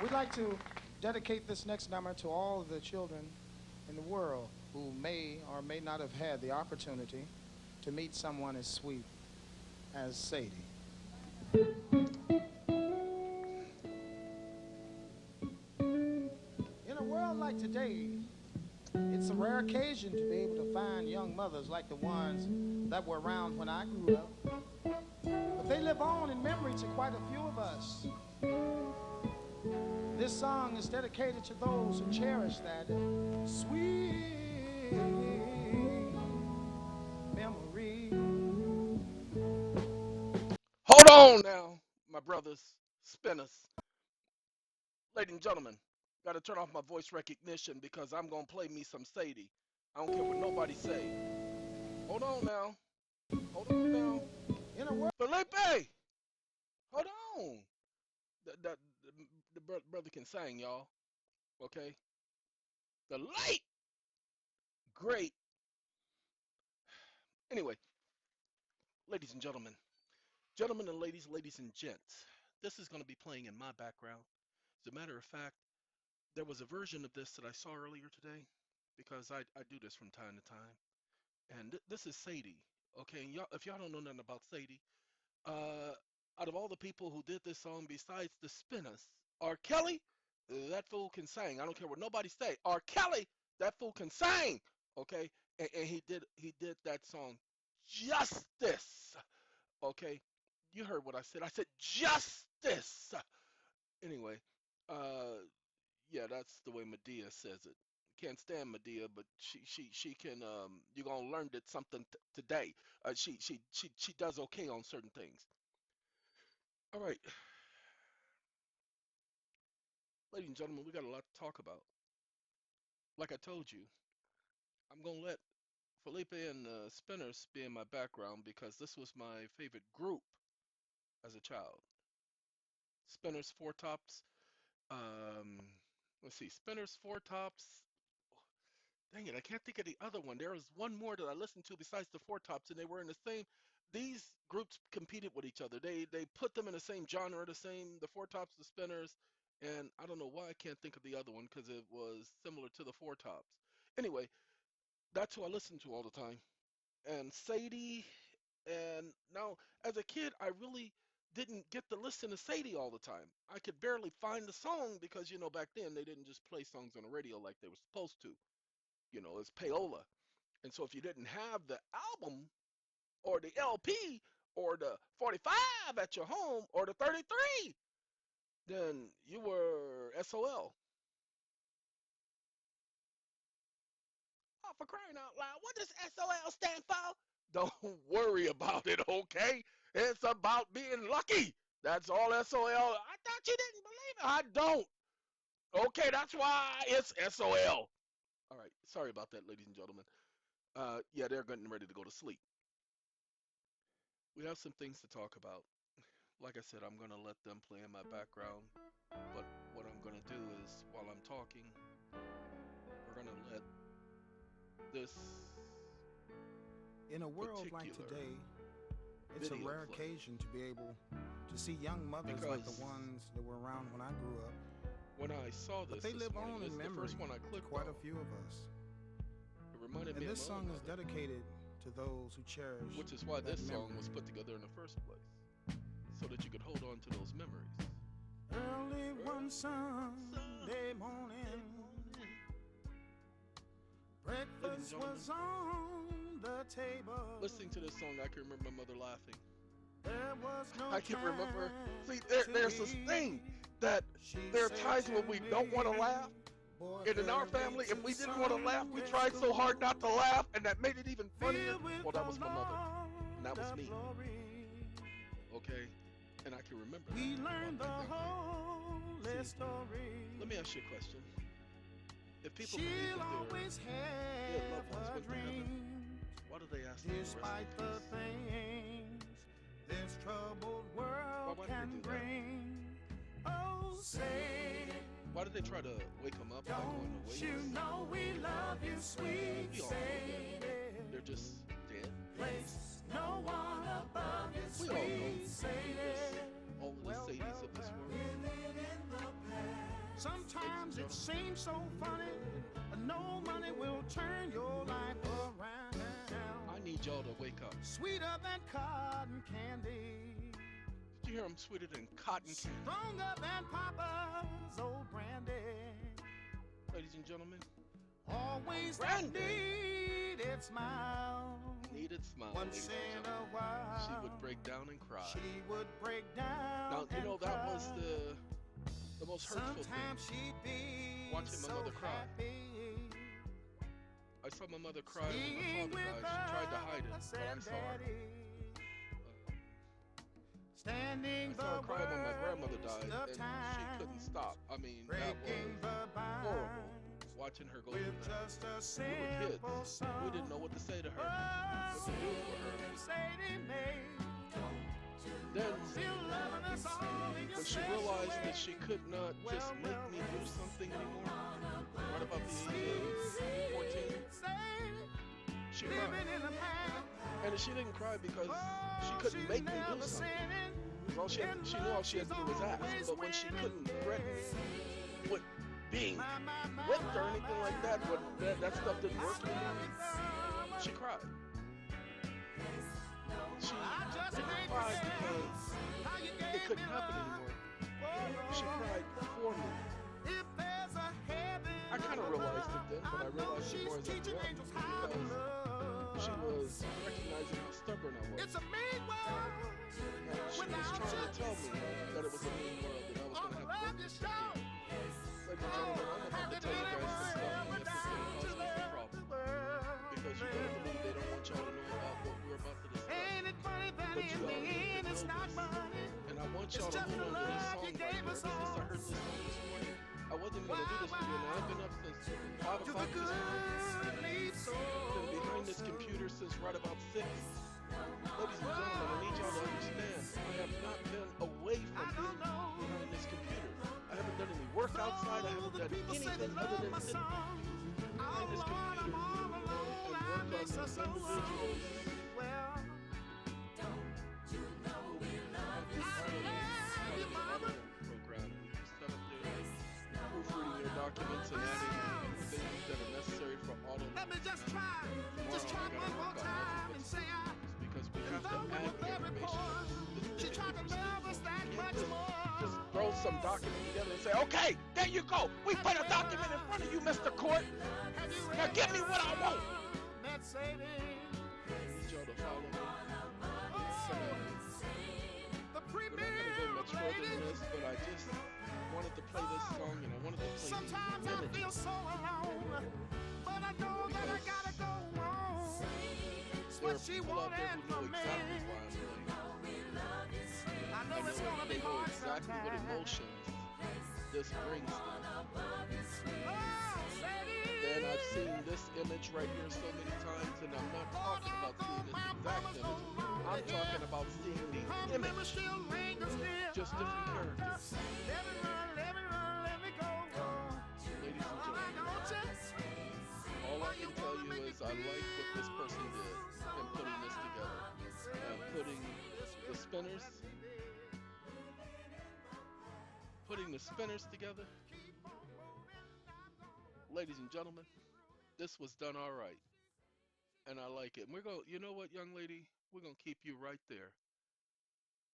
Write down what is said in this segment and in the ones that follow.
We'd like to dedicate this next number to all of the children in the world who may or may not have had the opportunity to meet someone as sweet as Sadie. In a world like today, it's a rare occasion to be able to find young mothers like the ones that were around when I grew up. But they live on in memory to quite a few of us. This song is dedicated to those who cherish that sweet memory. Hold on now, my brothers, spinners. Ladies and gentlemen, got to turn off my voice recognition because I'm going to play me some Sadie. I don't care what nobody say. Hold on now. Hold on now. In a world, Felipe! Hold on. The brother can sing, y'all. Okay? The late, great. Anyway, ladies and gentlemen. Gentlemen and ladies and gents. This is going to be playing in my background. As a matter of fact, there was a version of this that I saw earlier today because I do this from time to time. And this is Sadie. Okay, and y'all, if y'all don't know nothing about Sadie, uh, out of all the people who did this song besides the Spinners, R. Kelly, that fool can sing. I don't care what nobody say. R. Kelly, that fool can sing. Okay, and he did that song Justice. Okay, you heard what I said. I said Justice. Anyway, uh, yeah, that's the way Medea says it. Can't stand Medea, but she can. You're gonna learn that something today. She does okay on certain things. All right, ladies and gentlemen, we got a lot to talk about. Like I told you, I'm gonna let Felipe and Spinners be in my background because this was my favorite group as a child. Spinners, Four Tops. Um, let's see, Spinners, Four Tops. Dang it, I can't think of the other one. There was one more that I listened to besides the Four Tops, and they were in the same. These groups competed with each other. They put them in the same genre, the Four Tops, the Spinners, and I don't know why I can't think of the other one because it was similar to the Four Tops. Anyway, that's who I listened to all the time. And Sadie, and now as a kid, I really didn't get to listen to Sadie all the time. I could barely find the song because back then they didn't just play songs on the radio like they were supposed to. It's payola. And so if you didn't have the album or the LP or the 45 at your home or the 33, then you were SOL. Oh, for crying out loud, what does SOL stand for? Don't worry about it, okay? It's about being lucky. That's all SOL. I thought you didn't believe it. I don't. Okay, that's why it's SOL. All right, sorry about that, ladies and gentlemen. Yeah, they're getting ready to go to sleep. We have some things to talk about. Like I said, I'm going to let them play in my background. But what I'm going to do is, while I'm talking, we're going to let this in a world like particular today, it's a video rare play. occasion to be able to see young mothers like the Because ones that were around when I grew up. when I saw But this they this live morning, on in it's the memory first one I to clicked quite on. a few of us. It reminded And me of this my own song is mother, dedicated to those who cherish which is why that this song memory. was put together in the first place, so that you could hold on to those memories. Early one Sunday Sunday morning, morning. Ladies breakfast and was gentlemen, on the table. listening to this song, I can remember my mother laughing. There was no I can remember. time See, to there's this thing be. that She there are said times to when we don't want to me, laugh. boy, And in our hurry family, if to we didn't want to laugh, we Sunday tried so school, hard not to laugh, and that made it even funnier. filled with Well, the that was my mother, and that was me. glory. Okay, and I can remember We that about learned the back then. whole See, story. let me ask you a question. If people believe She'll that always their have loved ones her went to heaven, dreams, why do they ask them to rest despite in the peace? things this troubled Why, world why do they can do that? bring. Oh, say, Why do they try to wake them up by going to don't you waste? know we love you, sweet We all know Sadie? that they're just dead. Place no one above you, We all know sweet Sadie. all of the Sadies of this world. Living in the past. Sometimes it seems so funny, no money will turn your life around. I need y'all to wake up. Sweeter than cotton candy. Did you hear him? Sweeter than cotton candy. Stronger than Papa's old brandy. Ladies and gentlemen, always that needed smile. Needed smile. Once in a while, she would break down and cry. She would break down. Now you know and that cry. was the most hurtful Sometimes thing. she'd be watching my so mother cry. happy. I saw my mother cry when my father died. She tried to hide it, but I saw her. Standing I saw her cry when my grandmother died, and time, she couldn't stop. I mean, that was horrible. Watching her go through with that. just a We were simple kids. song. We didn't know what to say to her, what to do for her. Then, when she realized that she could not just make me do something anymore, right about the age of 14, she cried. And she didn't cry because she couldn't make me do something. Because she knew all she had to do was ask. But when she couldn't with being whipped or anything like that, that stuff didn't work anymore, she cried. She didn't cry because it couldn't happen anymore. She cried for me. I kind of realized it then, but I realized it more as I grew up because she was recognizing how stubborn I was. She was trying to tell me that it was a mean world and I was going to have to work. Ladies and gentlemen, I'm about to tell you guys some stuff and it's going to cause me some problems. Because you better believe they don't want y'all to know about what we're about to discuss. But you all need to know this. And I want y'all to hold on to this song right here. Since I heard this song this morning, I wasn't going to do this video. Now I've been up since 5 o'clock this morning. Been behind this computer since right about 6. Ladies and gentlemen, I need y'all to understand. I have not been away from being behind this computer. I haven't done any work outside. I haven't done anything other than sit behind this computer and work on these individuals. Program. We set up their proofreading their documents and adding things that are necessary for auto. Let me just try one more time and say because we have to add the information. She tried to love us that much more. Just throw some document together and say, okay, there you go. We put a document in front of you, Mr. Court. Now give me what I want. I need y'all to follow me. We're not going to go much further than this, but I just wanted to play this song and I wanted to play sometimes the I feel so alone, but I know that I gotta go on. It's what she wanted from me. I know it's gonna be hard exactly what sometimes. emotions this brings them. Oh, And I've seen this image right here so many times, and I'm not talking about seeing this exact image. I'm talking about seeing the image, just different characters. Let me go. Ladies and gentlemen, all I can tell you is I like what this person did in putting this together. And putting the spinners together. Ladies and gentlemen, this was done all right. And I like it. And we're going, you know what, young lady? We're going to keep you right there.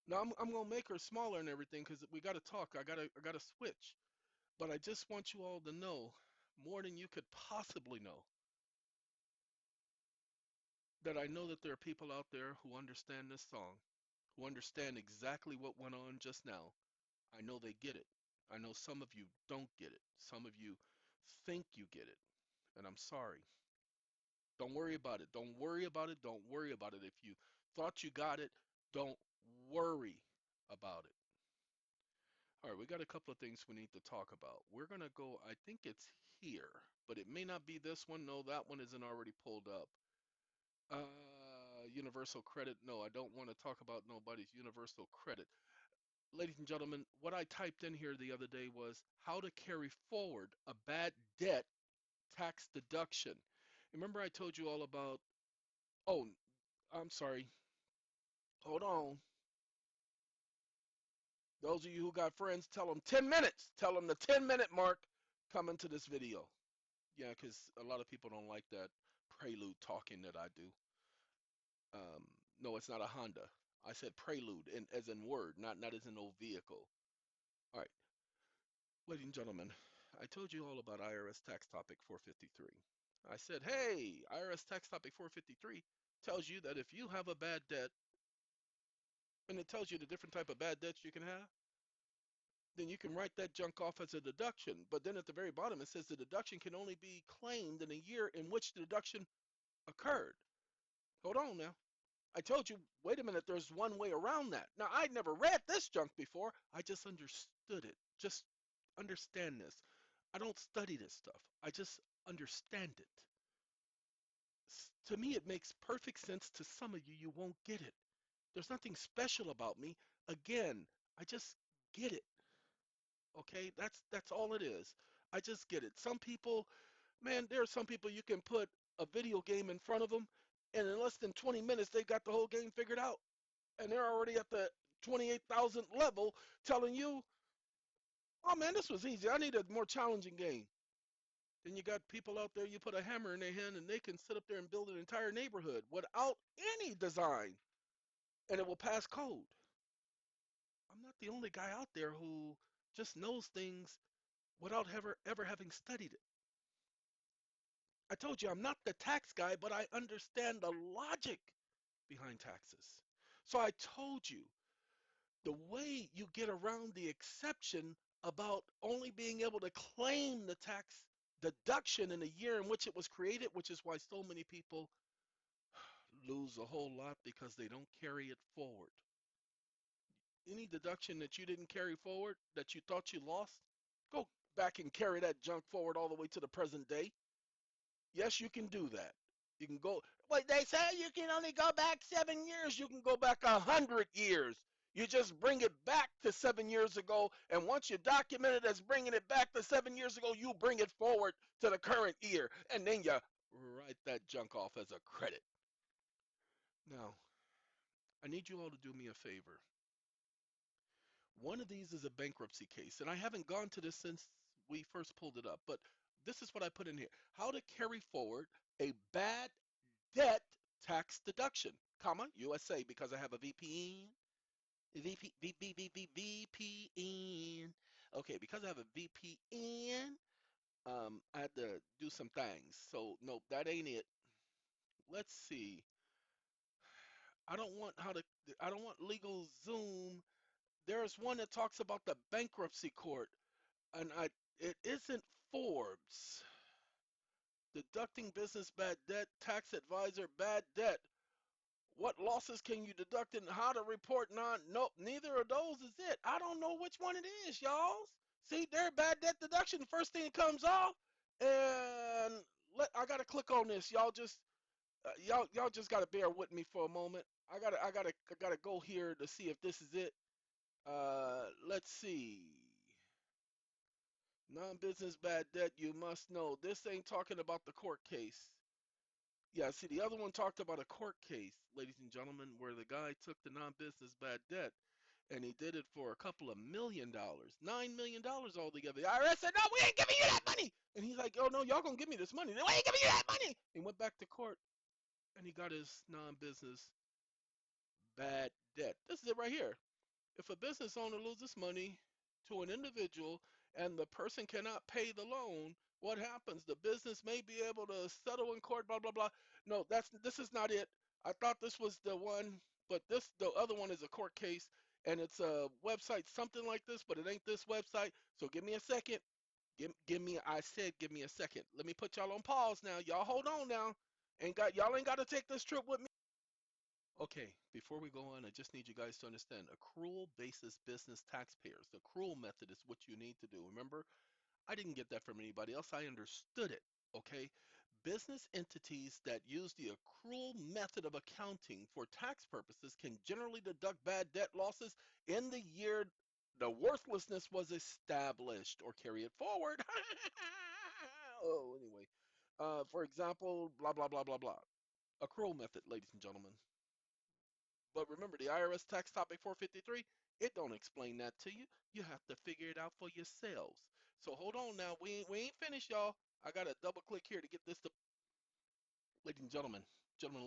Now, I'm going to make her smaller and everything because we got to talk. I got to switch. But I just want you all to know, more than you could possibly know, that I know that there are people out there who understand this song, who understand exactly what went on just now. I know they get it. I know some of you don't get it. Some of you think you get it. And I'm sorry. Don't worry about it. Don't worry about it. Don't worry about it. If you thought you got it, don't worry about it. All right, we got a couple of things we need to talk about. We're going to go, I think it's here, but it may not be this one. No, that one isn't already pulled up. Universal credit. No, I don't want to talk about nobody's universal credit. Ladies and gentlemen, what I typed in here the other day was how to carry forward a bad debt tax deduction. Remember I told you all about, oh, I'm sorry. Hold on. Those of you who got friends, tell them 10 minutes. Tell them the 10-minute mark. coming to this video. Yeah, because a lot of people don't like that prelude talking that I do. No, it's not a Honda. I said prelude, in, as in word, not as in no vehicle. All right, ladies and gentlemen, I told you all about IRS tax topic 453. I said, hey, IRS tax topic 453 tells you that if you have a bad debt, and it tells you the different type of bad debts you can have, then you can write that junk off as a deduction. But then at the very bottom, it says the deduction can only be claimed in a year in which the deduction occurred. Hold on now. I told you, wait a minute, there's one way around that. Now, I'd never read this junk before. I just understood it. Just understand this. I don't study this stuff. I just understand it. To me, it makes perfect sense. To some of you, you won't get it. There's nothing special about me. Again, I just get it. Okay, that's all it is. I just get it. Some people, man, there are some people you can put a video game in front of them, and in less than 20 minutes they got the whole game figured out, and they're already at the 28,000 level, telling you, "Oh man, this was easy. I need a more challenging game." Then you got people out there, you put a hammer in their hand, and they can sit up there and build an entire neighborhood without any design, and it will pass code. I'm not the only guy out there who just knows things without ever having studied it. I told you I'm not the tax guy, but I understand the logic behind taxes. So I told you the way you get around the exception about only being able to claim the tax deduction in the year in which it was created, which is why so many people lose a whole lot because they don't carry it forward. Any deduction that you didn't carry forward that you thought you lost, go back and carry that junk forward all the way to the present day. Yes, you can do that. You can go. Wait, they say you can only go back 7 years. You can go back 100 years. You just bring it back to 7 years ago, and once you document it as bringing it back to 7 years ago, you bring it forward to the current year, and then you write that junk off as a credit. Now, I need you all to do me a favor. One of these is a bankruptcy case, and I haven't gone to this since we first pulled it up, but this is what I put in here. How to carry forward a bad debt tax deduction, comma, USA, because I have a VPN. VPN. Okay, because I have a VPN, I had to do some things. So, nope, that ain't it. Let's see. I don't want how to, I don't want legal Zoom. There's one that talks about the bankruptcy court, and it isn't Forbes. Deducting business bad debt, tax advisor bad debt. What losses can you deduct and how to report non? Nope, neither of those is it. I don't know which one it is, y'all. See, their bad debt deduction, the first thing that comes off, and I gotta click on this. Y'all just y'all just gotta bear with me for a moment. I gotta go here to see if this is it. Let's see. Non-business bad debt, you must know. This ain't talking about the court case. Yeah, see, the other one talked about a court case, ladies and gentlemen, where the guy took the non-business bad debt and he did it for a couple of $1 million, $9 million altogether. The IRS said, "No, we ain't giving you that money." And he's like, "Oh no, y'all gonna give me this money? We ain't giving you that money." He went back to court and he got his non-business bad debt. This is it right here. If a business owner loses money to an individual and the person cannot pay the loan, what happens? The business may be able to settle in court, blah blah blah. No, this is not it. I thought this was the one, but the other one is a court case and it's a website something like this, but it ain't this website. So give me a second. Give me I said give me a second. Let me put y'all on pause now. Y'all hold on now. Y'all ain't got to take this trip with me. Okay, before we go on, I just need you guys to understand accrual basis business taxpayers. The accrual method is what you need to do. Remember, I didn't get that from anybody else. I understood it. Okay, business entities that use the accrual method of accounting for tax purposes can generally deduct bad debt losses in the year the worthlessness was established or carry it forward. Oh, anyway, for example, blah, blah, blah, blah, blah. Accrual method, ladies and gentlemen. But remember, the IRS tax topic 453, it don't explain that to you. You have to figure it out for yourselves. So hold on now. We ain't finished, y'all. I gotta double click here to get this to, ladies and gentlemen,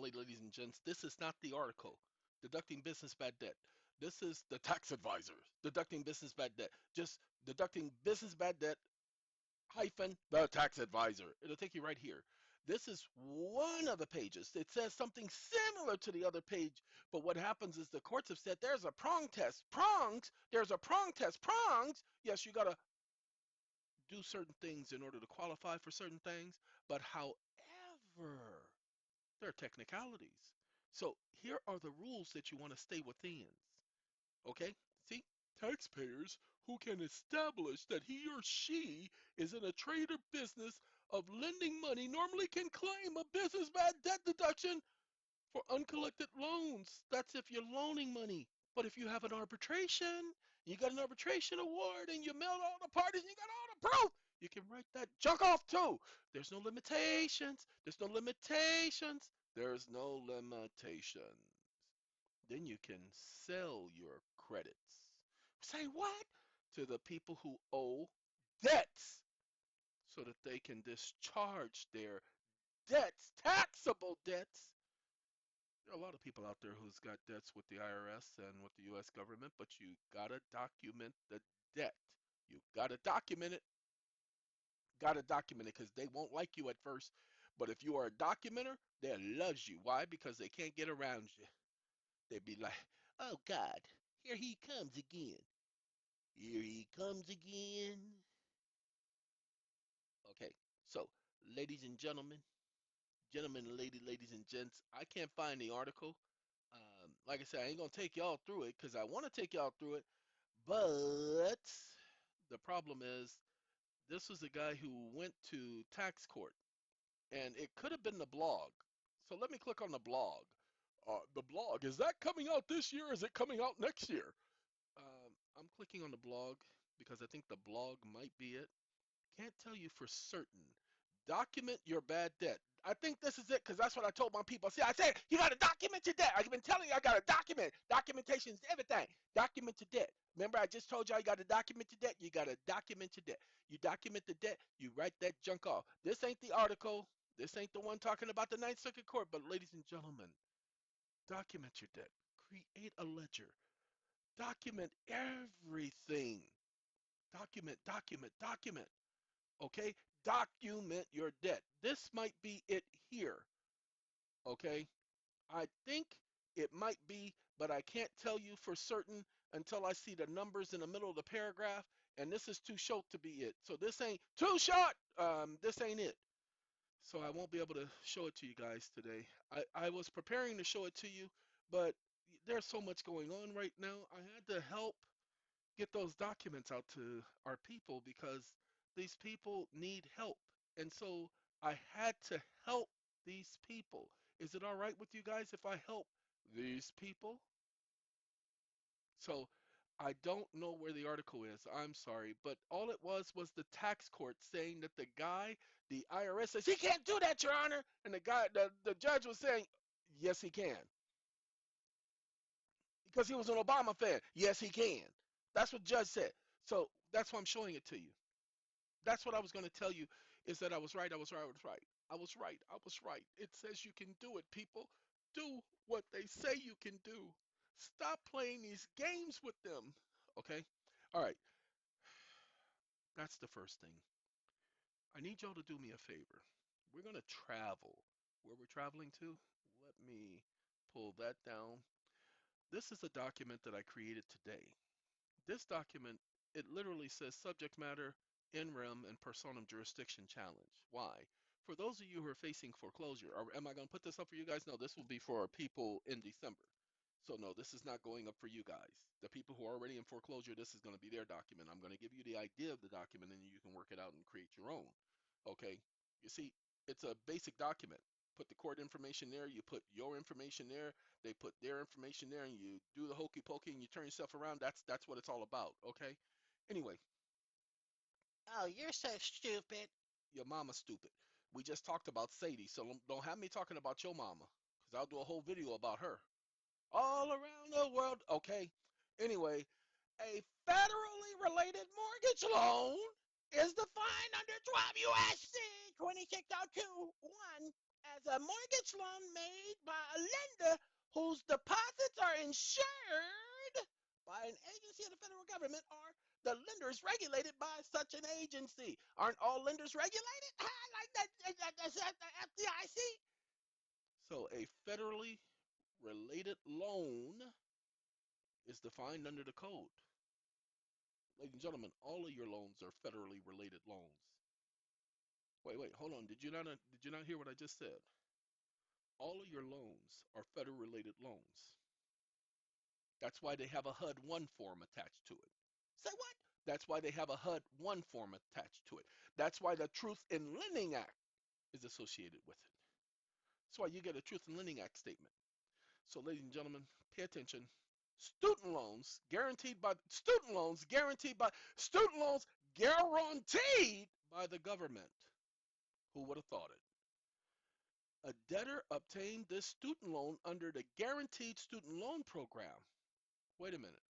ladies and gents. This is not the article. Deducting business bad debt. This is the tax advisor. Deducting business bad debt. Just deducting business bad debt hyphen the tax advisor. It'll take you right here. This is one of the pages. It says something similar to the other page, but what happens is the courts have said there's a prong test. Prongs, there's a prong test. Prongs, yes, you got to do certain things in order to qualify for certain things, but however, there are technicalities. So here are the rules that you want to stay within. Okay? See? Taxpayers who can establish that he or she is in a trade or business of lending money normally can claim a business bad debt deduction for uncollected loans. That's if you're loaning money. But if you have an arbitration, you got an arbitration award and you mailed all the parties, and you got all the proof, you can write that junk off too. There's no limitations. There's no limitations. There's no limitations. Then you can sell your credits. Say what? To the people who owe debts so that they can discharge their debts, taxable debts. There are a lot of people out there who's got debts with the IRS and with the US government, but you gotta document the debt. You gotta document it. Gotta document it because they won't like you at first. But if you are a documenter, they loves you. Why? Because they can't get around you. They'd be like, oh God, here he comes again. Here he comes again. Okay, so ladies and ladies and gents, I can't find the article. Like I said, I ain't gonna take y'all through it because I want to take y'all through it, but the problem is this was a guy who went to tax court, and it could have been the blog. So let me click on the blog. The blog, is that coming out this year? Or is it coming out next year? I'm clicking on the blog because I think the blog might be it. Can't tell you for certain. Document your bad debt. I think this is it because that's what I told my people. See, I said you got to document your debt. I've been telling you I got to document. Documentation is everything. Document your debt. Remember, I just told you you got to document your debt. You got to document your debt. You document the debt. You write that junk off. This ain't the article. This ain't the one talking about the Ninth Circuit Court. But ladies and gentlemen, document your debt. Create a ledger. Document everything. Document. Okay? Document your debt. This might be it here. Okay? I think it might be, but I can't tell you for certain until I see the numbers in the middle of the paragraph. And this is too short to be it. So this ain't too short. This ain't it. So I won't be able to show it to you guys today. I was preparing to show it to you, but there's so much going on right now. I had to help get those documents out to our people because these people need help. And so I had to help these people. Is it all right with you guys if I help these people? So I don't know where the article is. I'm sorry, but all it was the tax court saying that the guy, the IRS says he can't do that, Your Honor, and the judge was saying yes he can because he was an Obama fan. Yes he can. That's what the judge said. So that's why I'm showing it to you. That's what I was going to tell you is that I was right. I was right. I was right. I was right. I was right. It says you can do it, people. Do what they say you can do. Stop playing these games with them. Okay? All right. That's the first thing. I need y'all to do me a favor. We're going to travel. Where we're traveling to? Let me pull that down. This is a document that I created today. This document, it literally says subject matter, in rem, and personam jurisdiction challenge. Why? For those of you who are facing foreclosure, or am I going to put this up for you guys? No, this will be for our people in December. So no, this is not going up for you guys. The people who are already in foreclosure, this is going to be their document. I'm going to give you the idea of the document and you can work it out and create your own. Okay? You see, it's a basic document. Put the court information there, you put your information there, they put their information there, and you do the hokey pokey and you turn yourself around. That's what it's all about, okay? Anyway, oh, you're so stupid. Your mama's stupid. We just talked about Sadie, so don't have me talking about your mama, because I'll do a whole video about her. All around the world, okay? Anyway, a federally related mortgage loan is defined under 12 U.S.C. 26021 as a mortgage loan made by a lender whose deposits are insured by an agency of the federal government or the lender is regulated by such an agency. Aren't all lenders regulated? Like that's the FDIC. So a federally related loan is defined under the code. Ladies and gentlemen, all of your loans are federally related loans. Wait, hold on. Did you not hear what I just said? All of your loans are federal related loans. That's why they have a HUD 1 form attached to it. Say what? That's why they have a HUD 1 form attached to it. That's why the Truth in Lending Act is associated with it. That's why you get a Truth in Lending Act statement. So, ladies and gentlemen, pay attention. Student loans guaranteed by the government. Who would have thought it? A debtor obtained this student loan under the Guaranteed Student Loan Program. Wait a minute.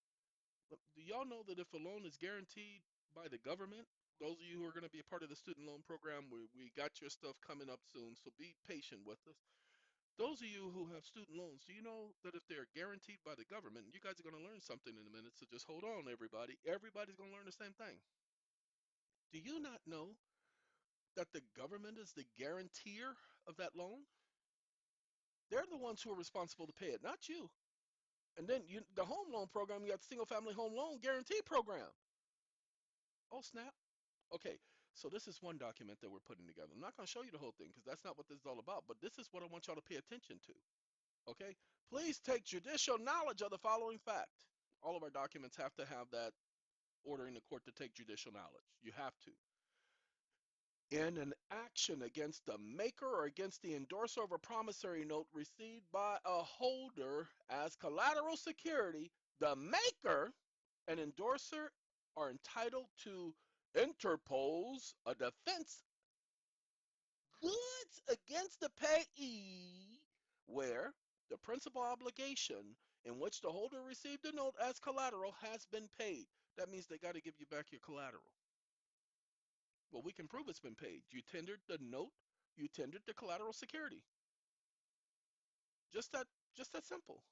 Do y'all know that if a loan is guaranteed by the government, those of you who are going to be a part of the student loan program, we got your stuff coming up soon, so be patient with us. Those of you who have student loans, do you know that if they're guaranteed by the government, and you guys are going to learn something in a minute, so just hold on, everybody. Everybody's going to learn the same thing. Do you not know that the government is the guarantor of that loan? They're the ones who are responsible to pay it, not you. And then the home loan program, you got the single family home loan guarantee program. Oh, snap. Okay, so this is one document that we're putting together. I'm not going to show you the whole thing because that's not what this is all about, but this is what I want y'all to pay attention to. Okay? Please take judicial knowledge of the following fact. All of our documents have to have that ordering the court to take judicial knowledge. You have to. In an action against the maker or against the endorser of a promissory note received by a holder as collateral security, the maker and endorser are entitled to interpose a defense goods against the payee where the principal obligation in which the holder received the note as collateral has been paid. That means they got to give you back your collateral. Well, we can prove it's been paid. You tendered the note, you tendered the collateral security. Just that simple.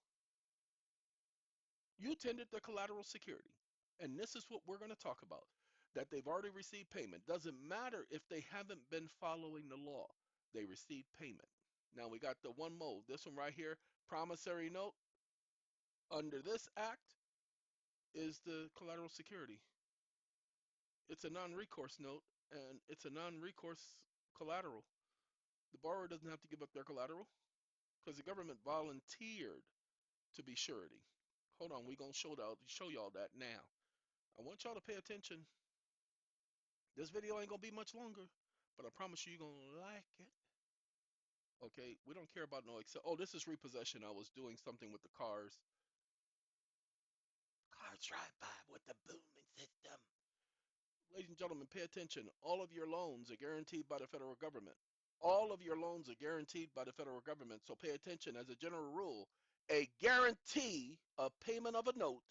You tendered the collateral security. And this is what we're going to talk about. That they've already received payment. Doesn't matter if they haven't been following the law. They received payment. Now we got the one mode. This one right here, promissory note. Under this act is the collateral security. It's a non-recourse note and it's a non-recourse collateral. The borrower doesn't have to give up their collateral because the government volunteered to be surety. Hold on, we're going to show y'all that now. I want y'all to pay attention. This video ain't going to be much longer, but I promise you're going to like it. Okay, we don't care about no Excel. Oh, this is repossession. I was doing something with the cars. Cars drive by with the booming system. Ladies and gentlemen, pay attention. All of your loans are guaranteed by the federal government. All of your loans are guaranteed by the federal government. So pay attention. As a general rule, a guarantee of payment of a note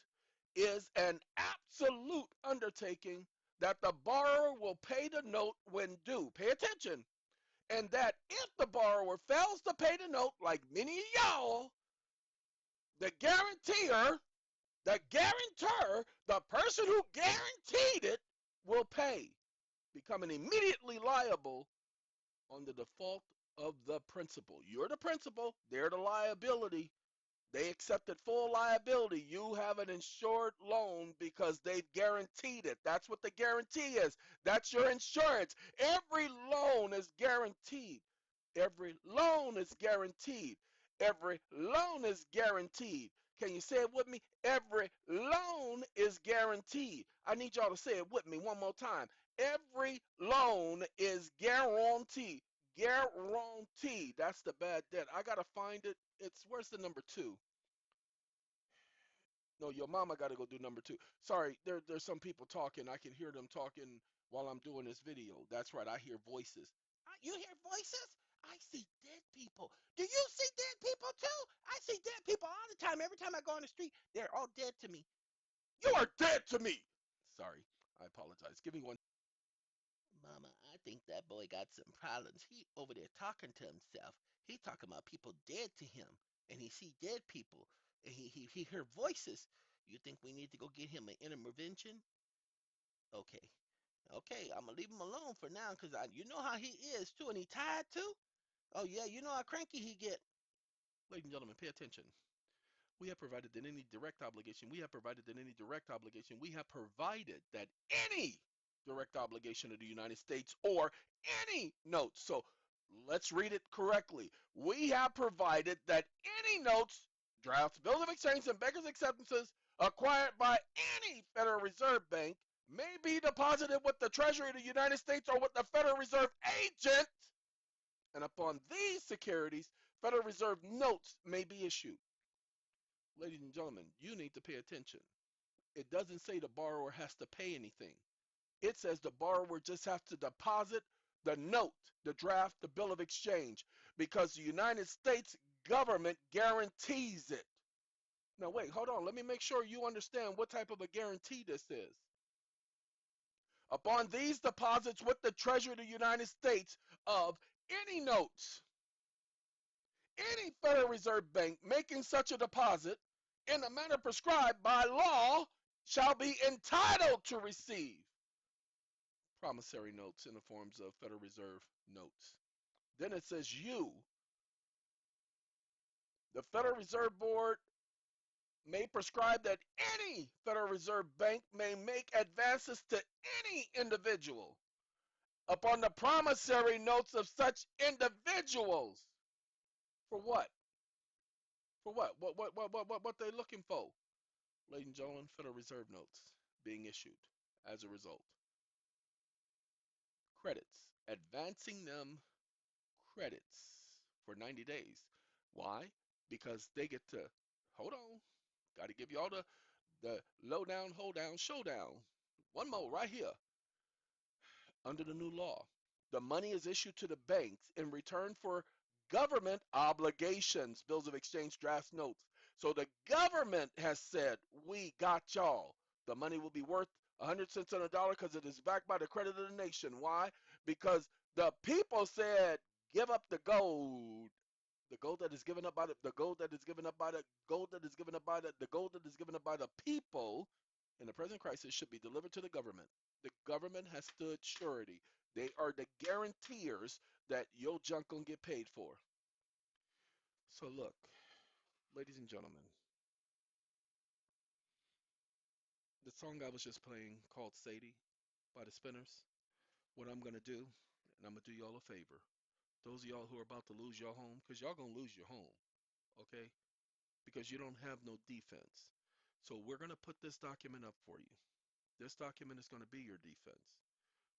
is an absolute undertaking that the borrower will pay the note when due. Pay attention. And that if the borrower fails to pay the note, like many of y'all, the guarantor, the person who guaranteed it, will pay, becoming immediately liable on the default of the principal. You're the principal, they're the liability. They accepted full liability. You have an insured loan because they've guaranteed it. That's what the guarantee is. That's your insurance. Every loan is guaranteed. Every loan is guaranteed. Every loan is guaranteed. Can you say it with me? Every loan is guaranteed. I need y'all to say it with me one more time. Every loan is guaranteed. Guaranteed. That's the bad debt. I gotta find it. Where's the number 2? No, your mama gotta go do number 2. Sorry, there's some people talking. I can hear them talking while I'm doing this video. That's right, I hear voices. You hear voices? I see dead people. Do you see dead people too? I see dead people all the time. Every time I go on the street, they're all dead to me. You are dead to me. Sorry, I apologize. Give me one. think that boy got some problems. He over there talking to himself. He talking about people dead to him, and he see dead people, and he hear voices. You think we need to go get him an intervention? Okay, okay, I'm gonna leave him alone for now, cause you know how he is too, and he tired too. Oh yeah, you know how cranky he get. Ladies and gentlemen, pay attention. We have provided that any direct obligation, we have provided that any direct obligation, we have provided that any direct obligation of the United States or any notes. So let's read it correctly. We have provided that any notes, drafts, bills of exchange, and bankers' acceptances acquired by any Federal Reserve Bank may be deposited with the Treasury of the United States or with the Federal Reserve agent. And upon these securities, Federal Reserve notes may be issued. Ladies and gentlemen, you need to pay attention. It doesn't say the borrower has to pay anything. It says the borrower just has to deposit the note, the draft, the bill of exchange, because the United States government guarantees it. Now, wait, hold on. Let me make sure you understand what type of a guarantee this is. Upon these deposits with the Treasury of the United States of any notes, any Federal Reserve Bank making such a deposit in a manner prescribed by law shall be entitled to receive promissory notes in the forms of Federal Reserve notes. Then it says you, the Federal Reserve Board, may prescribe that any Federal Reserve Bank may make advances to any individual upon the promissory notes of such individuals. For what? For what? What they're looking for? Ladies and gentlemen, Federal Reserve notes being issued as a result. Credits, advancing them credits for 90 days. Why? Because they get to, hold on, got to give you all the low down, hold down, showdown. One more right here. Under the new law, the money is issued to the banks in return for government obligations, bills of exchange, drafts, notes. So the government has said, we got y'all. The money will be worth 100 cents on a dollar because it is backed by the credit of the nation. Why? Because the people said, give up the gold. The gold that is given up by the gold that is given up by the gold that is given up by the gold that is given up by the people in the present crisis should be delivered to the government. The government has stood surety. They are the guarantors that your junk gonna get paid for. So look, ladies and gentlemen, the song I was just playing called Sadie by the Spinners. What I'm gonna do, and I'm gonna do y'all a favor. Those of y'all who are about to lose your home, because y'all gonna lose your home, okay? Because you don't have no defense. So we're gonna put this document up for you. This document is gonna be your defense.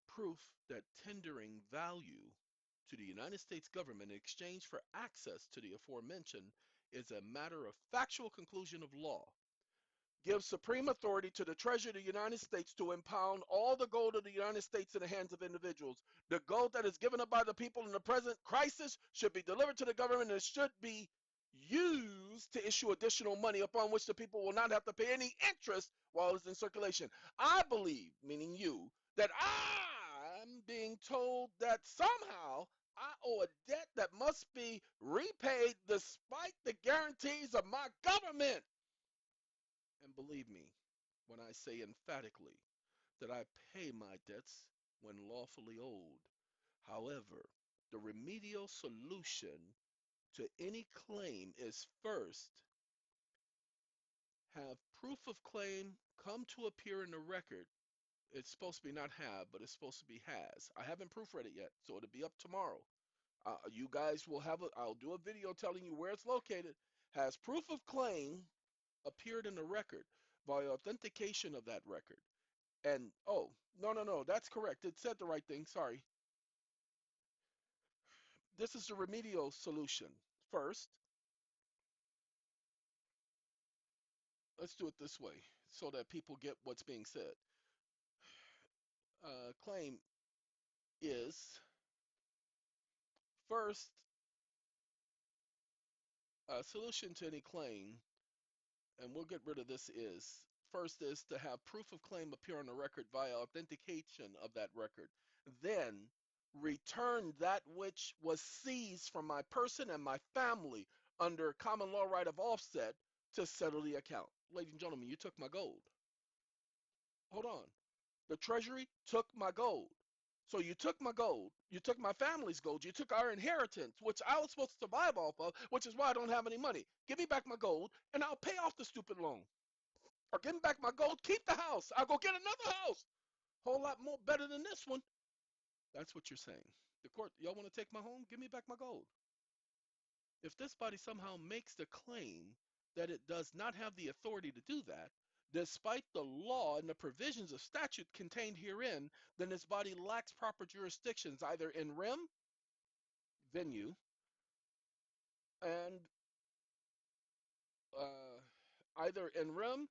Proof that tendering value to the United States government in exchange for access to the aforementioned is a matter of factual conclusion of law. Gives supreme authority to the Treasury of the United States to impound all the gold of the United States in the hands of individuals. The gold that is given up by the people in the present crisis should be delivered to the government and should be used to issue additional money upon which the people will not have to pay any interest while it's in circulation. I believe, meaning you, that I'm being told that somehow I owe a debt that must be repaid despite the guarantees of my government. And believe me when I say emphatically that I pay my debts when lawfully owed. However, the remedial solution to any claim is first, have proof of claim come to appear in the record. It's supposed to be not have, but it's supposed to be has. I haven't proofread it yet, so it'll be up tomorrow. You guys will have I'll do a video telling you where it's located. Has proof of claim appeared in the record by authentication of that record. And oh, no, that's correct. It said the right thing. Sorry. This is the remedial solution. First, let's do it this way so that people get what's being said. Claim is first, solution to any claim, and we'll get rid of this is. First is to have proof of claim appear on the record via authentication of that record. Then return that which was seized from my person and my family under common law right of offset to settle the account. Ladies and gentlemen, you took my gold. Hold on. The Treasury took my gold. So you took my gold, you took my family's gold, you took our inheritance, which I was supposed to survive off of, which is why I don't have any money. Give me back my gold, and I'll pay off the stupid loan. Or give me back my gold, keep the house. I'll go get another house. Whole lot more better than this one. That's what you're saying. The court, y'all want to take my home? Give me back my gold. If this body somehow makes the claim that it does not have the authority to do that, despite the law and the provisions of statute contained herein, then this body lacks proper jurisdictions either in rem, venue, and either in rem,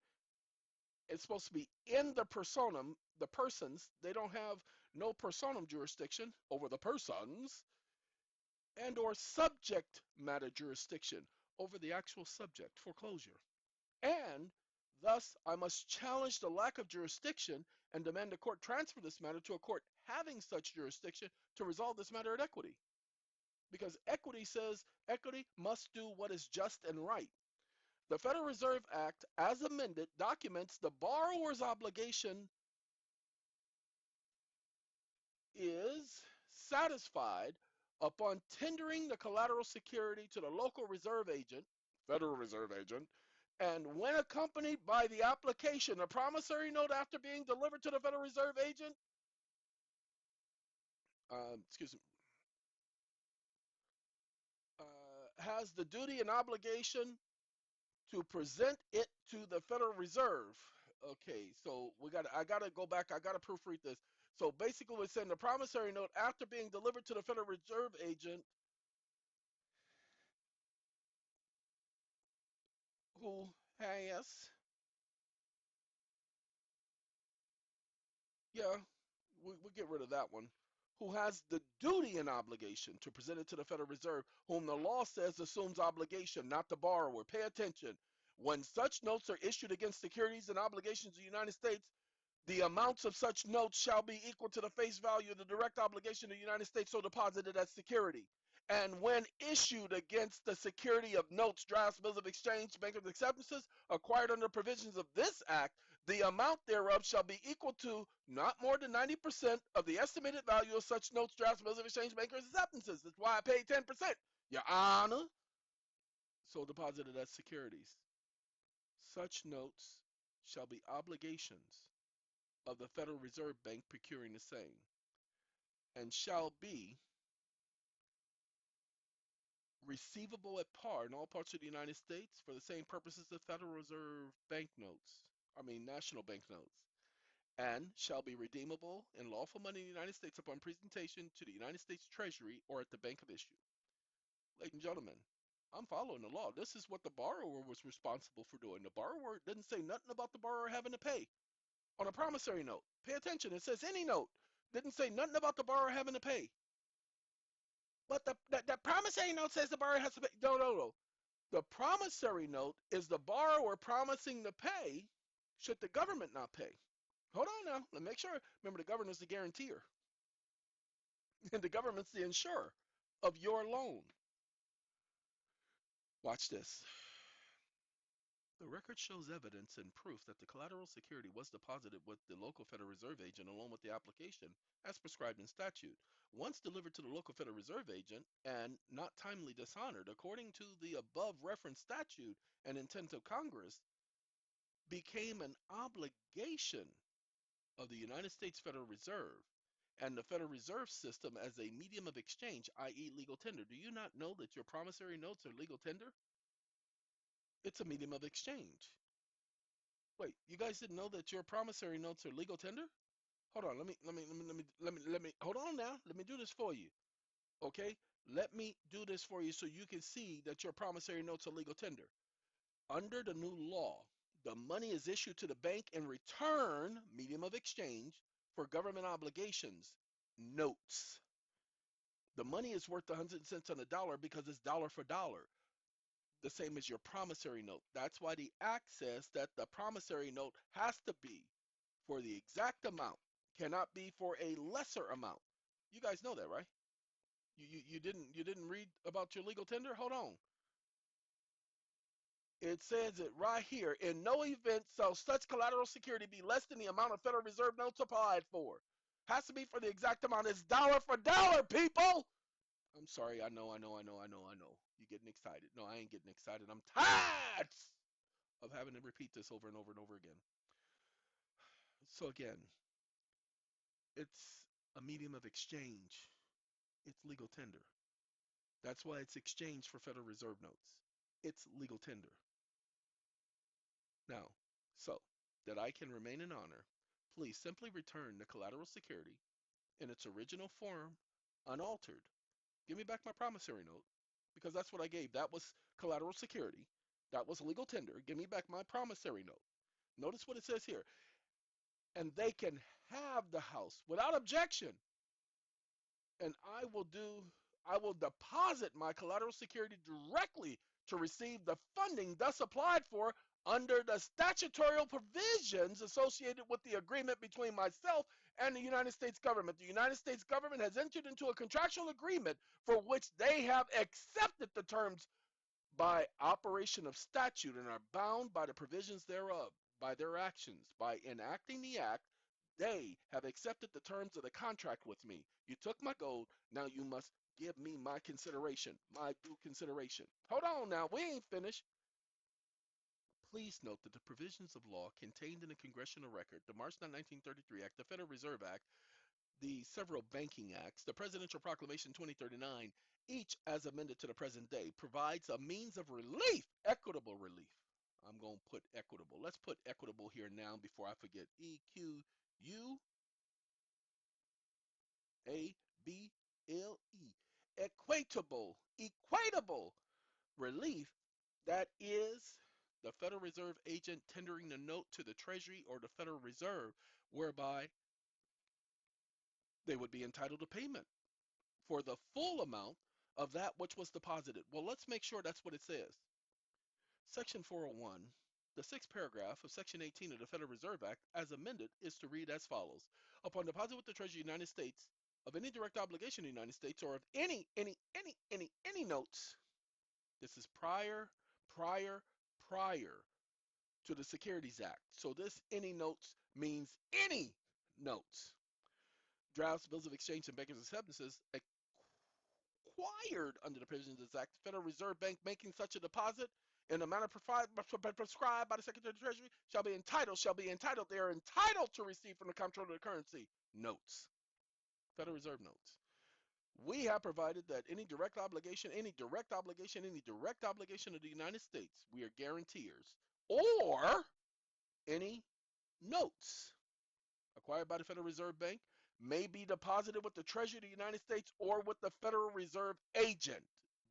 it's supposed to be in the personam, the persons. They don't have no personam jurisdiction over the persons, and or subject matter jurisdiction over the actual subject, foreclosure. And thus, I must challenge the lack of jurisdiction and demand the court transfer this matter to a court having such jurisdiction to resolve this matter at equity. Because equity says equity must do what is just and right. The Federal Reserve Act, as amended, documents the borrower's obligation is satisfied upon tendering the collateral security to the local reserve agent, Federal Reserve agent, and when accompanied by the application, a promissory note after being delivered to the Federal Reserve agent, excuse me, has the duty and obligation to present it to the Federal Reserve. Okay, so I gotta go back, I gotta proofread this. So basically we're saying the promissory note after being delivered to the Federal Reserve agent who has, yeah, we'll get rid of that one, who has the duty and obligation to present it to the Federal Reserve, whom the law says assumes obligation, not the borrower. Pay attention. When such notes are issued against securities and obligations of the United States, the amounts of such notes shall be equal to the face value of the direct obligation of the United States so deposited as security. And when issued against the security of notes, drafts, bills of exchange, bankruptcy acceptances acquired under provisions of this act, the amount thereof shall be equal to not more than 90% of the estimated value of such notes, drafts, bills of exchange, bankruptcy acceptances. That's why I paid 10%. Your Honor. So deposited as securities. Such notes shall be obligations of the Federal Reserve Bank procuring the same, and shall be receivable at par in all parts of the United States for the same purposes as Federal Reserve national banknotes, and shall be redeemable in lawful money in the United States upon presentation to the United States Treasury or at the bank of issue. Ladies and gentlemen, I'm following the law. This is what the borrower was responsible for doing. The borrower didn't say nothing about the borrower having to pay on a promissory note. Pay attention. It says any note. Didn't say nothing about the borrower having to pay. But the promissory note says the borrower has to pay. No. The promissory note is the borrower promising to pay should the government not pay. Hold on now. Let's make sure. Remember, the government is the guarantor. And the government's the insurer of your loan. Watch this. The record shows evidence and proof that the collateral security was deposited with the local Federal Reserve agent along with the application as prescribed in statute. Once delivered to the local Federal Reserve agent and not timely dishonored, according to the above referenced statute and intent of Congress, became an obligation of the United States Federal Reserve and the Federal Reserve System as a medium of exchange, i.e. legal tender. Do you not know that your promissory notes are legal tender? It's a medium of exchange. Wait, you guys didn't know that your promissory notes are legal tender? Hold on, hold on now. Let me do this for you. Okay? Let me do this for you so you can see that your promissory notes are legal tender. Under the new law, the money is issued to the bank in return, medium of exchange, for government obligations, notes. The money is worth 100 cents on the dollar because it's dollar for dollar, the same as your promissory note. That's why the act says that the promissory note has to be for the exact amount, cannot be for a lesser amount. You guys know that, right? You didn't read about your legal tender? Hold on. It says it right here. In no event shall such collateral security be less than the amount of Federal Reserve notes applied for. Has to be for the exact amount. It's dollar for dollar, people. I'm sorry. I know. You're getting excited. No, I ain't getting excited. I'm tired of having to repeat this over and over and over again. So again, it's a medium of exchange. It's legal tender. That's why it's exchange for Federal Reserve notes. It's legal tender. Now, so that I can remain in honor, please simply return the collateral security in its original form, unaltered. Give me back my promissory note, because that's what I gave. That was collateral security. That was legal tender. Give me back my promissory note. Notice what it says here. And they can have the house without objection. And I will deposit my collateral security directly to receive the funding thus applied for under the statutory provisions associated with the agreement between myself and the United States government. The United States government has entered into a contractual agreement for which they have accepted the terms by operation of statute and are bound by the provisions thereof. By their actions, by enacting the act, they have accepted the terms of the contract with me. You took my gold, now you must give me my consideration, my due consideration. Hold on now, we ain't finished. Please note that the provisions of law contained in the Congressional Record, the March 9, 1933 Act, the Federal Reserve Act, the several banking acts, the Presidential Proclamation 2039, each as amended to the present day, provides a means of relief, equitable relief. I'm going to put equitable. Let's put equitable here now before I forget. EQUABLE. Equatable relief. That is the Federal Reserve agent tendering the note to the Treasury or the Federal Reserve, whereby they would be entitled to payment for the full amount of that which was deposited. Well, let's make sure that's what it says. Section 401, the sixth paragraph of Section 18 of the Federal Reserve Act, as amended, is to read as follows. Upon deposit with the Treasury of the United States of any direct obligation of the United States or of any notes, this is prior to the Securities Act. So this any notes means any notes. Drafts, bills of exchange, and bankers' acceptances acquired under the provisions of this Act, the Federal Reserve Bank making such a deposit in a manner prescribed by the Secretary of the Treasury shall be entitled, they are entitled to receive from the comptroller of the currency notes, Federal Reserve notes. We have provided that any direct obligation of the United States, we are guarantors, or any notes acquired by the Federal Reserve Bank may be deposited with the Treasury of the United States or with the Federal Reserve agent.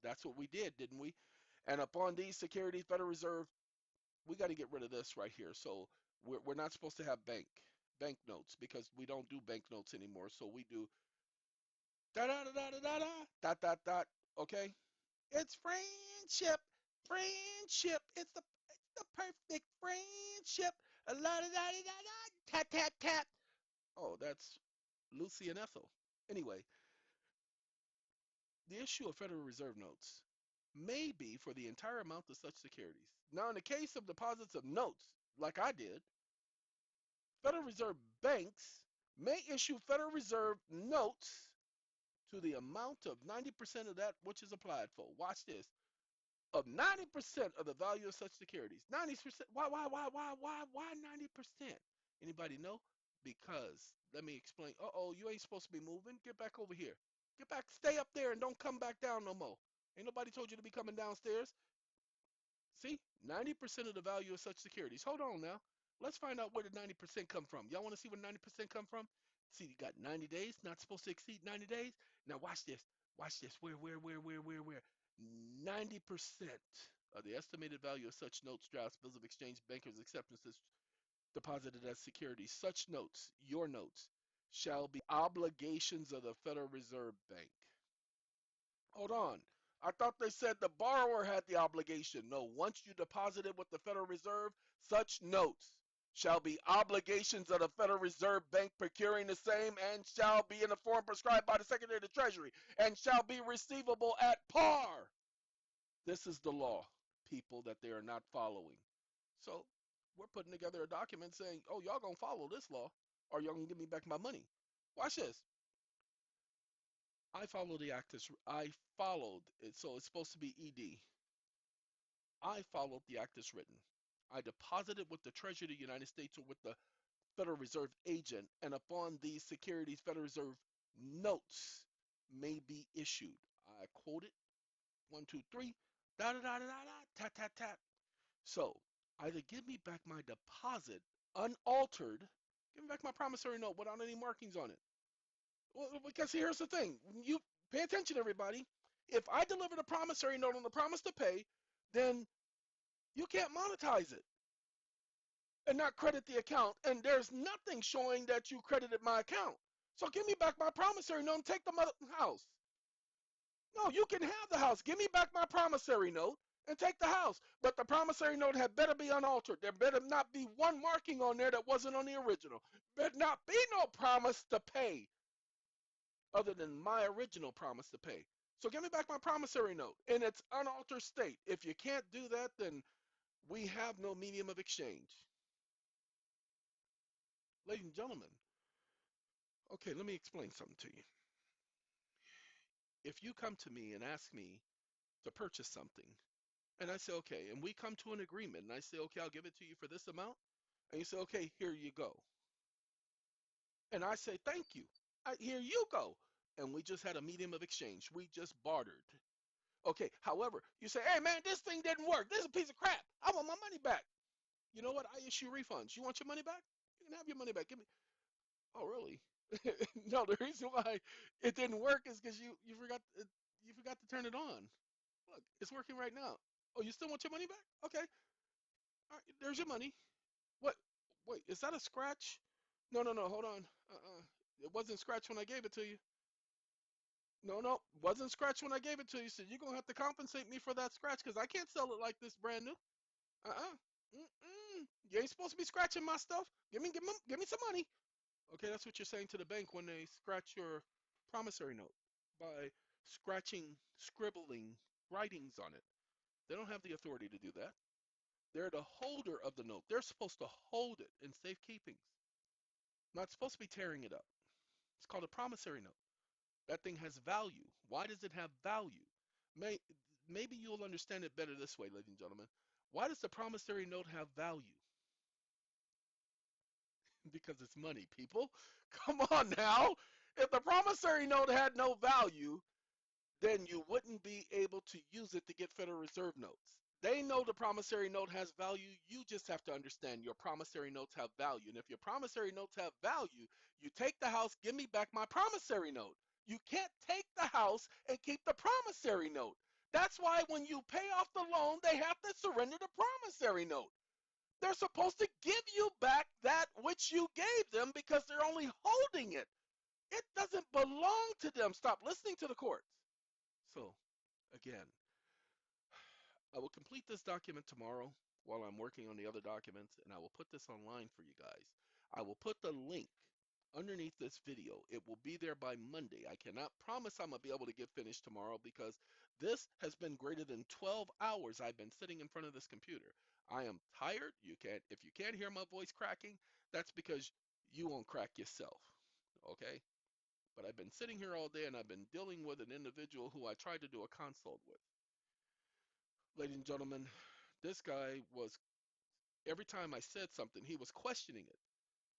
That's what we did, didn't we? And upon these securities, Federal Reserve, we got to get rid of this right here. So we're not supposed to have bank notes, because we don't do bank notes anymore. So we do da da da da da da dot dot dot. Okay. It's friendship. It's the perfect friendship. La da da da da da. Tap tap tap. Oh, that's Lucy and Ethel. Anyway, the issue of Federal Reserve notes may be for the entire amount of such securities. Now, in the case of deposits of notes, like I did, Federal Reserve banks may issue Federal Reserve notes to the amount of 90% of that which is applied for. Watch this. Of 90% of the value of such securities. 90%. Why 90%? Anybody know? Because, let me explain. Uh-oh, you ain't supposed to be moving. Get back over here. Get back. Stay up there and don't come back down no more. Ain't nobody told you to be coming downstairs. See, 90% of the value of such securities. Hold on now. Let's find out where the 90% come from. Y'all want to see where 90% come from? See, you got 90 days, not supposed to exceed 90 days. Now watch this. Watch this. Where? 90% of the estimated value of such notes, drafts, bills of exchange, bankers' acceptances deposited as securities. Such notes, your notes, shall be obligations of the Federal Reserve Bank. Hold on. I thought they said the borrower had the obligation. No, once you deposit it with the Federal Reserve, such notes shall be obligations of the Federal Reserve Bank procuring the same, and shall be in the form prescribed by the Secretary of the Treasury, and shall be receivable at par. This is the law, people, that they are not following. So we're putting together a document saying, oh, y'all gonna follow this law, or y'all gonna give me back my money. Watch this. I followed the act as I followed it, so it's supposed to be ED. I followed the act as written. I deposited with the Treasury of the United States or with the Federal Reserve agent, and upon these securities, Federal Reserve notes may be issued. I quoted 1, 2, 3, da da da da da da, tat tat tat. So either give me back my deposit unaltered, give me back my promissory note without any markings on it. Well, because here's the thing, you pay attention, everybody. If I deliver the promissory note on the promise to pay, then you can't monetize it and not credit the account, and there's nothing showing that you credited my account. So give me back my promissory note and take the house. No, you can have the house. Give me back my promissory note and take the house. But the promissory note had better be unaltered. There better not be one marking on there that wasn't on the original. Better not be no promise to pay other than my original promise to pay. So give me back my promissory note in its unaltered state. If you can't do that, then we have no medium of exchange. Ladies and gentlemen, okay, let me explain something to you. If you come to me and ask me to purchase something, and I say, okay, and we come to an agreement, and I say, okay, I'll give it to you for this amount, and you say, okay, here you go. And I say, thank you. Here you go. And we just had a medium of exchange. We just bartered. Okay, however, you say, hey, man, this thing didn't work. This is a piece of crap. I want my money back. You know what? I issue refunds. You want your money back? You can have your money back. Give me. Oh, really? No, the reason why it didn't work is because you forgot to turn it on. Look, it's working right now. Oh, you still want your money back? Okay. All right, there's your money. What? Wait, is that a scratch? No, no, no. Hold on. It wasn't scratch when I gave it to you. No, no, wasn't scratch when I gave it to you. So you're gonna have to compensate me for that scratch because I can't sell it like this brand new. Uh-uh. Mm-mm. You ain't supposed to be scratching my stuff. Give me some money. Okay, that's what you're saying to the bank when they scratch your promissory note by scratching, scribbling writings on it. They don't have the authority to do that. They're the holder of the note. They're supposed to hold it in safekeeping. Not supposed to be tearing it up. It's called a promissory note. That thing has value. Why does it have value? Maybe you'll understand it better this way, ladies and gentlemen. Why does the promissory note have value? Because it's money, people. Come on now. If the promissory note had no value, then you wouldn't be able to use it to get Federal Reserve notes. They know the promissory note has value. You just have to understand your promissory notes have value. And if your promissory notes have value, you take the house, give me back my promissory note. You can't take the house and keep the promissory note. That's why when you pay off the loan, they have to surrender the promissory note. They're supposed to give you back that which you gave them because they're only holding it. It doesn't belong to them. Stop listening to the courts. So, again, I will complete this document tomorrow while I'm working on the other documents, and I will put this online for you guys. I will put the link underneath this video. It will be there by Monday. I cannot promise I'm going to be able to get finished tomorrow because this has been greater than 12 hours I've been sitting in front of this computer. I am tired. If you can't hear my voice cracking, that's because you won't crack yourself. Okay? But I've been sitting here all day and I've been dealing with an individual who I tried to do a consult with. Ladies and gentlemen, this guy was, every time I said something, he was questioning it.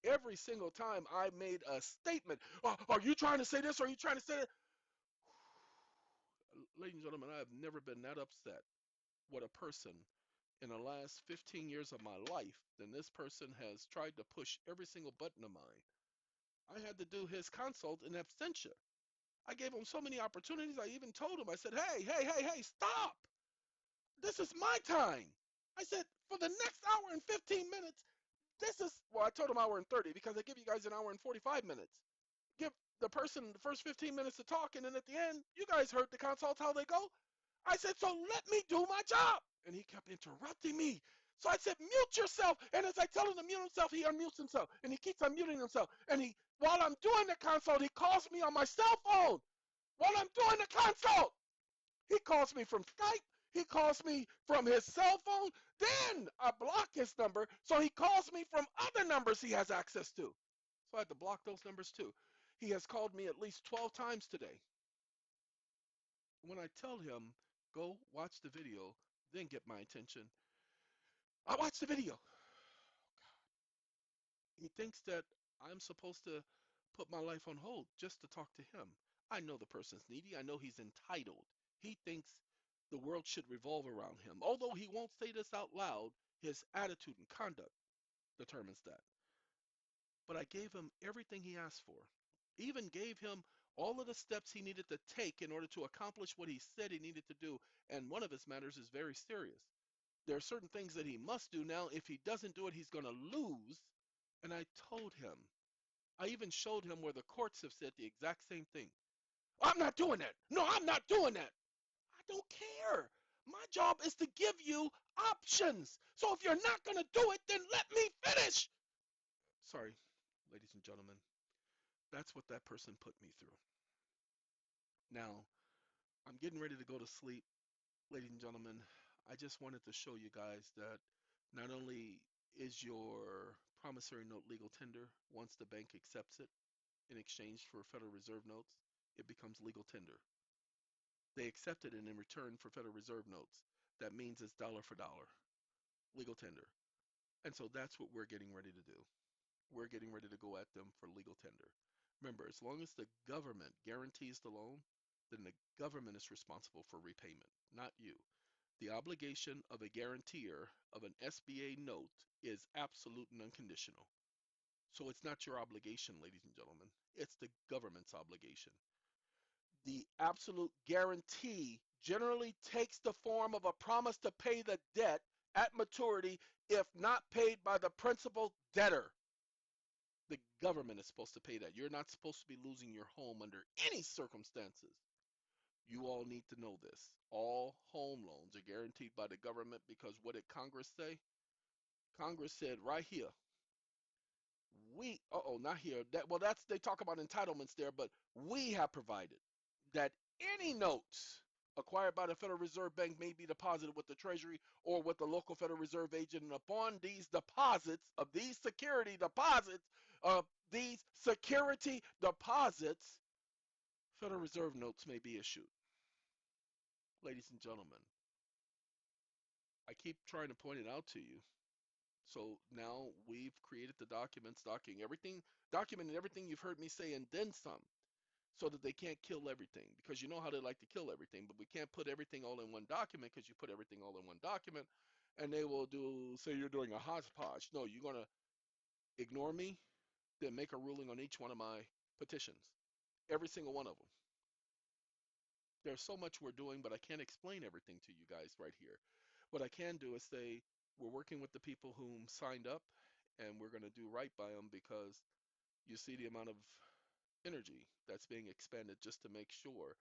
Every single time I made a statement, oh, are you trying to say this? Are you trying to say that? Ladies and gentlemen, I have never been that upset with a person in the last 15 years of my life than this person has tried to push every single button of mine. I had to do his consult in absentia. I gave him so many opportunities. I even told him, I said, hey, stop. This is my time. I said, for the next hour and 15 minutes, I told him hour and 30 because I give you guys an hour and 45 minutes. Give the person the first 15 minutes to talk, and then at the end, you guys heard the consults, how they go. I said, so let me do my job. And he kept interrupting me. So I said, mute yourself. And as I tell him to mute himself, he unmutes himself. And he keeps unmuting himself. And while I'm doing the consult, he calls me on my cell phone while I'm doing the consult. He calls me from Skype. He calls me from his cell phone. Then I block his number, so he calls me from other numbers he has access to. So I had to block those numbers too. He has called me at least 12 times today. When I tell him, go watch the video, then get my attention, I watch the video. He thinks that I'm supposed to put my life on hold just to talk to him. I know the person's needy. I know he's entitled. He thinks the world should revolve around him. Although he won't say this out loud, his attitude and conduct determines that. But I gave him everything he asked for. Even gave him all of the steps he needed to take in order to accomplish what he said he needed to do. And one of his matters is very serious. There are certain things that he must do now. If he doesn't do it, he's going to lose. And I told him, I even showed him where the courts have said the exact same thing. I'm not doing that. No, I'm not doing that. I don't care. My job is to give you options. So if you're not going to do it, then let me finish. Sorry, ladies and gentlemen. That's what that person put me through. Now, I'm getting ready to go to sleep. Ladies and gentlemen, I just wanted to show you guys that not only is your promissory note legal tender once the bank accepts it in exchange for Federal Reserve notes, it becomes legal tender. They accept it, and in return for Federal Reserve notes, that means it's dollar for dollar, legal tender. And so that's what we're getting ready to do. We're getting ready to go at them for legal tender. Remember, as long as the government guarantees the loan, then the government is responsible for repayment, not you. The obligation of a guarantor of an SBA note is absolute and unconditional. So it's not your obligation, ladies and gentlemen. It's the government's obligation. The absolute guarantee generally takes the form of a promise to pay the debt at maturity if not paid by the principal debtor. The government is supposed to pay that. You're not supposed to be losing your home under any circumstances. You all need to know this. All home loans are guaranteed by the government because what did Congress say? Congress said right here, not here. They talk about entitlements there, but we have provided that any notes acquired by the Federal Reserve Bank may be deposited with the Treasury or with the local Federal Reserve agent, and upon these deposits of these security deposits, Federal Reserve notes may be issued. Ladies and gentlemen, I keep trying to point it out to you. So now we've created the documents, documenting everything you've heard me say and then some, so that they can't kill everything. Because you know how they like to kill everything, but we can't put everything all in one document, because you put everything all in one document and they will say you're doing a hodgepodge. No, you're going to ignore me, then make a ruling on each one of my petitions, every single one of them. There's so much we're doing, but I can't explain everything to you guys right here. What I can do is say we're working with the people whom signed up, and we're going to do right by them, because you see the amount of energy that's being expended just to make sure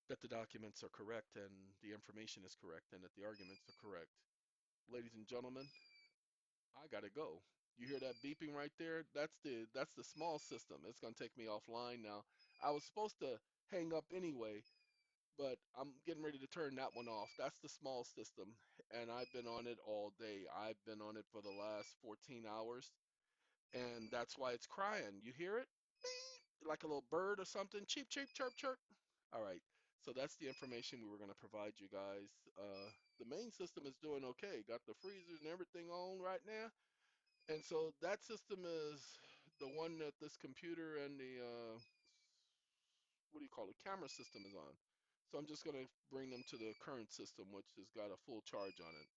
that the documents are correct and the information is correct and that the arguments are correct. Ladies and gentlemen, I gotta go. You hear that beeping right there? That's the small system. It's gonna take me offline now. I was supposed to hang up anyway, but I'm getting ready to turn that one off. That's the small system, and I've been on it all day. I've been on it for the last 14 hours, and that's why it's crying. You hear it? Beep, like a little bird or something. Cheep, cheep, chirp, chirp. All right. So that's the information we were going to provide you guys. The main system is doing okay. Got the freezers and everything on right now. And so that system is the one that this computer and the, what do you call it, camera system is on. So I'm just going to bring them to the current system, which has got a full charge on it.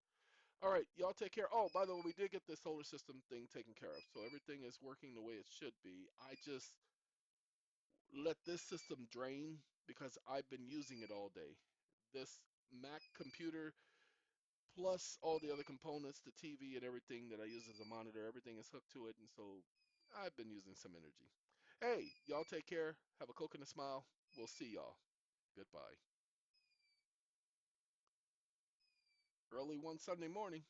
All right, y'all take care. Oh, by the way, we did get the solar system thing taken care of. So everything is working the way it should be. I just let this system drain because I've been using it all day. This Mac computer plus all the other components, the TV and everything that I use as a monitor, everything is hooked to it. And so I've been using some energy. Hey, y'all take care. Have a Coke and a smile. We'll see y'all. Goodbye. Early one Sunday morning.